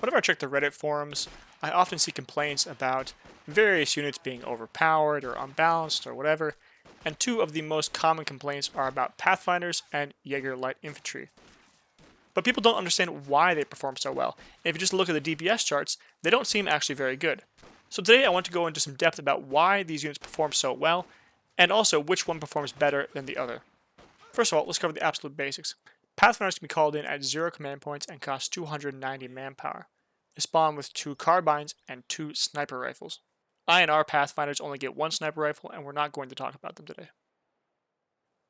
Whenever I check the Reddit forums, I often see complaints about various units being overpowered or unbalanced or whatever, and two of the most common complaints are about Pathfinders and Jaeger light infantry. But people don't understand why they perform so well. And if you just look at the DPS charts, they don't seem actually very good. So today I want to go into some depth about why these units perform so well, and also which one performs better than the other. First of all, let's cover the absolute basics. Pathfinders can be called in at 0 command points and cost 290 manpower. They spawn with 2 carbines and 2 sniper rifles. I and our Pathfinders only get 1 sniper rifle, and we're not going to talk about them today.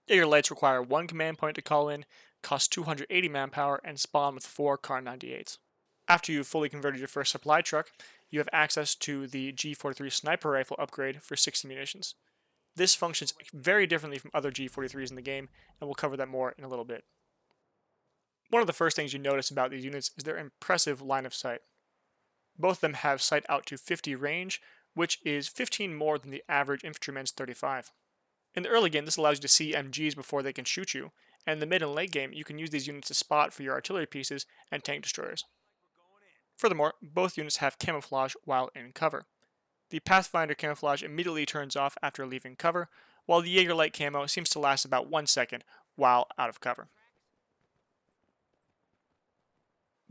Jaeger lights require 1 command point to call in, cost 280 manpower, and spawn with 4 Kar 98s. After you've fully converted your first supply truck, you have access to the G43 sniper rifle upgrade for 60 munitions. This functions very differently from other G43s in the game, and we'll cover that more in a little bit. One of the first things you notice about these units is their impressive line of sight. Both of them have sight out to 50 range, which is 15 more than the average infantryman's 35. In the early game, this allows you to see MGs before they can shoot you, and in the mid and late game, you can use these units to spot for your artillery pieces and tank destroyers. Furthermore, both units have camouflage while in cover. The Pathfinder camouflage immediately turns off after leaving cover, while the Jaeger light camo seems to last about 1 second while out of cover.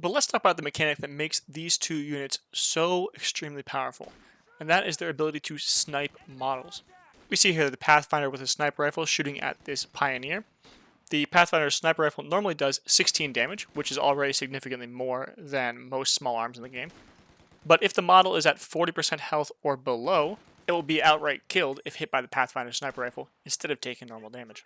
But let's talk about the mechanic that makes these two units so extremely powerful, and that is their ability to snipe models. We see here the Pathfinder with a sniper rifle shooting at this Pioneer. The Pathfinder's sniper rifle normally does 16 damage, which is already significantly more than most small arms in the game. But if the model is at 40% health or below, it will be outright killed if hit by the Pathfinder sniper rifle instead of taking normal damage.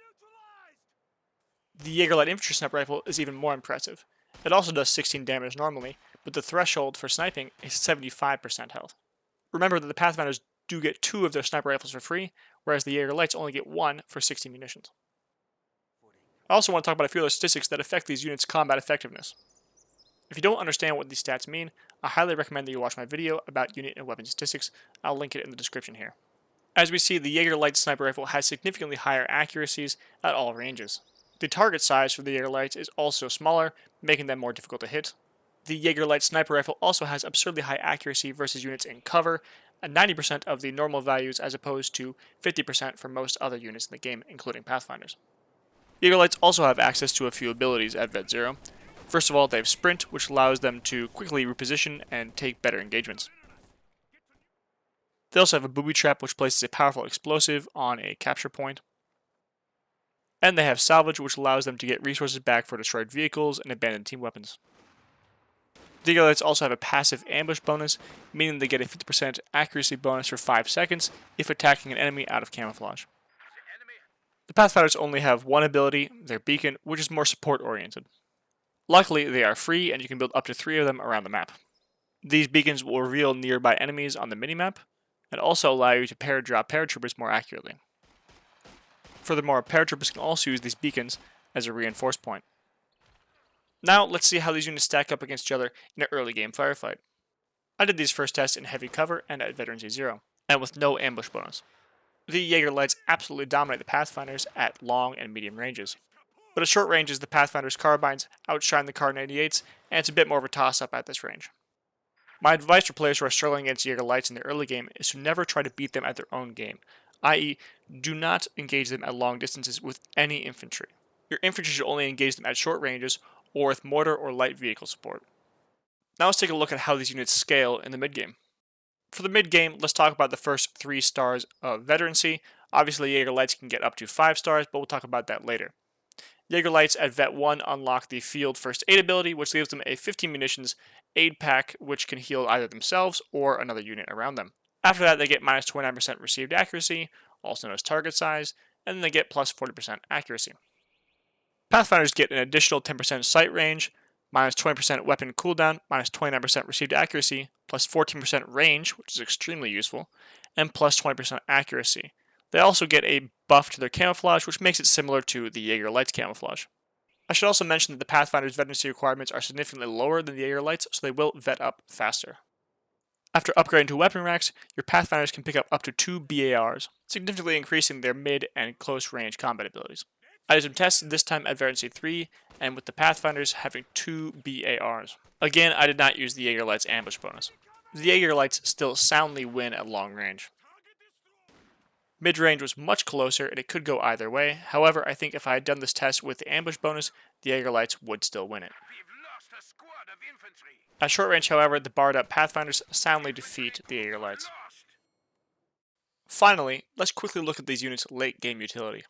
The Jaeger light infantry sniper rifle is even more impressive. It also does 16 damage normally, but the threshold for sniping is 75% health. Remember that the Pathfinders do get 2 of their sniper rifles for free, whereas the Jaeger lights only get 1 for 60 munitions. I also want to talk about a few other statistics that affect these units' combat effectiveness. If you don't understand what these stats mean, I highly recommend that you watch my video about unit and weapon statistics. I'll link it in the description here. As we see, the Jaeger light sniper rifle has significantly higher accuracies at all ranges. The target size for the Jaeger lights is also smaller, making them more difficult to hit. The Jaeger light sniper rifle also has absurdly high accuracy versus units in cover, at 90% of the normal values as opposed to 50% for most other units in the game, including Pathfinders. Jaeger lights also have access to a few abilities at Vet 0. First of all, they have Sprint, which allows them to quickly reposition and take better engagements. They also have a Booby Trap, which places a powerful explosive on a capture point. And they have Salvage, which allows them to get resources back for destroyed vehicles and abandoned team weapons. The Jaeger lights also have a passive ambush bonus, meaning they get a 50% accuracy bonus for 5 seconds if attacking an enemy out of camouflage. The Pathfinders only have one ability, their Beacon, which is more support oriented. Luckily, they are free and you can build up to 3 of them around the map. These beacons will reveal nearby enemies on the minimap, and also allow you to pair-drop paratroopers more accurately. Furthermore, paratroopers can also use these beacons as a reinforce point. Now, let's see how these units stack up against each other in an early game firefight. I did these first tests in heavy cover and at Veteran Z0, and with no ambush bonus. The Jaeger lights absolutely dominate the Pathfinders at long and medium ranges. But at short ranges, the Pathfinder's carbines outshine the Kar 98s, and it's a bit more of a toss-up at this range. My advice for players who are struggling against Jaeger lights in the early game is to never try to beat them at their own game, i.e., do not engage them at long distances with any infantry. Your infantry should only engage them at short ranges or with mortar or light vehicle support. Now let's take a look at how these units scale in the mid-game. For the mid-game, let's talk about the first 3 stars of veterancy. Obviously, Jaeger lights can get up to 5 stars, but we'll talk about that later. Jaeger lights at Vet 1 unlock the Field First Aid ability, which gives them a 15 munitions aid pack, which can heal either themselves or another unit around them. After that, they get minus 29% received accuracy, also known as target size, and then they get plus 40% accuracy. Pathfinders get an additional 10% sight range, minus 20% weapon cooldown, minus 29% received accuracy, plus 14% range, which is extremely useful, and plus 20% accuracy. They also get a buff to their camouflage, which makes it similar to the Jaeger lights camouflage. I should also mention that the Pathfinder's veterancy requirements are significantly lower than the Jaeger lights, so they will vet up faster. After upgrading to weapon racks, your Pathfinders can pick up to 2 BARs, significantly increasing their mid and close range combat abilities. I did some tests this time at Variancy 3, and with the Pathfinders having 2 BARs. Again, I did not use the Jaeger Light's ambush bonus. The Jaeger Lights still soundly win at long range. Mid-range was much closer, and it could go either way. However, I think if I had done this test with the ambush bonus, the Jaeger Lights would still win it. At short range, however, the barred up Pathfinders soundly defeat the Jaeger Lights. Finally, let's quickly look at these units' late game utility.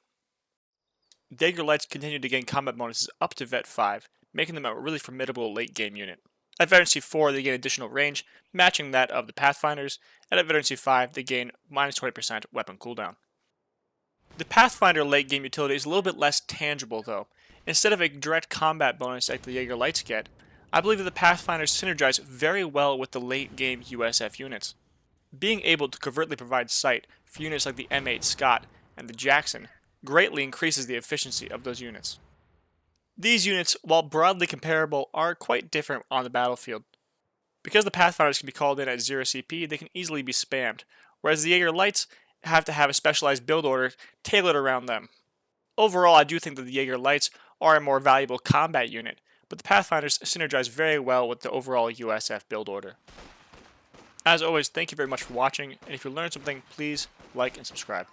The Jaeger Lights continue to gain combat bonuses up to Vet 5, making them a really formidable late game unit. At Veterancy 4, they gain additional range, matching that of the Pathfinders, and at Veterancy 5, they gain minus 20% weapon cooldown. The Pathfinder late game utility is a little bit less tangible though. Instead of a direct combat bonus like the Jaeger Lights get, I believe that the Pathfinders synergize very well with the late game USF units. Being able to covertly provide sight for units like the M8 Scott and the Jackson greatly increases the efficiency of those units. These units, while broadly comparable, are quite different on the battlefield. Because the Pathfinders can be called in at 0 CP, they can easily be spammed, whereas the Jaeger Lights have to have a specialized build order tailored around them. Overall, I do think that the Jaeger Lights are a more valuable combat unit, but the Pathfinders synergize very well with the overall USF build order. As always, thank you very much for watching, and if you learned something, please like and subscribe.